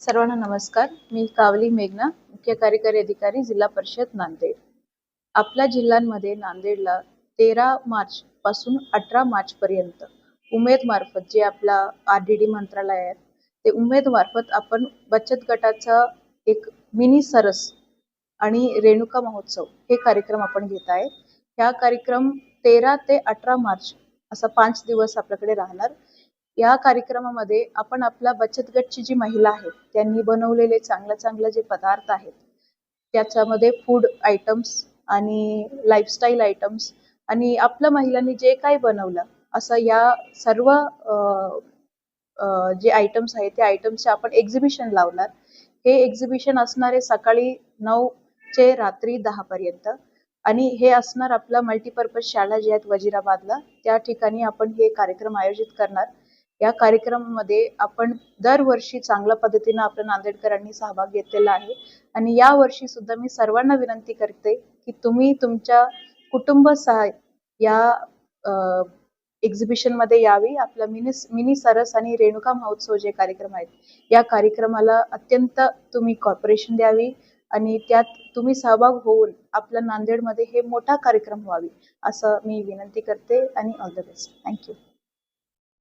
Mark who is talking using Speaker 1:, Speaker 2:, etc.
Speaker 1: सर्वांना नमस्कार. मी कावली मेघना, मुख्य कार्यकारी अधिकारी, जिल्हा परिषद नांदेड. आपल्या जिल्ह्यांमध्ये नांदेडला 13 मार्च पासून 18 मार्च पर्यंत उमेद मार्फत जे आपला RDD मंत्रालय आहे, ते उमेद मार्फत आपण बचत गटाचा एक मिनी सरस आणि रेणुका महोत्सव हे कार्यक्रम आपण घेत आहे. हा कार्यक्रम 13 ते 18 मार्च असा 5 दिवस आपल्याकडे राहणार. या कार्यक्रमामध्ये आपण आपला बचत गटची जी महिला आहेत त्यांनी बनवलेले चांगले जे पदार्थ आहेत त्याच्यामध्ये फूड आयटम्स आणि लाईफस्टाईल आयटम्स आणि आपल्या महिलांनी जे काही बनवलं असं या सर्व जे आयटम्स आहेत त्या आयटम्सचे आपण एक्झिबिशन लावणार. हे एक्झिबिशन असणार आहे सकाळी 9 चे रात्री 10 पर्यंत आणि हे असणार आपला मल्टीपर्पज शाळा जी आहेत वजीराबादला, त्या ठिकाणी आपण हे कार्यक्रम आयोजित करणार. या कार्यक्रमामध्ये आपण दरवर्षी चांगल्या पद्धतीने आपल्या नांदेडकरांनी सहभाग घेतलेला आहे आणि या वर्षी सुद्धा मी सर्वांना विनंती करते की तुम्ही तुमच्या कुटुंबासह या एक्झिबिशन मध्ये यावी. आपला मिनी सरस आणि रेणुका महोत्सव जे कार्यक्रम आहेत या कार्यक्रमाला अत्यंत तुम्ही कॉर्पोरेशन द्यावी आणि त्यात तुम्ही सहभाग होऊन आपल्या नांदेडमध्ये हे मोठा कार्यक्रम व्हावी असं मी विनंती करते आणि ऑल द बेस्ट. थँक्यू.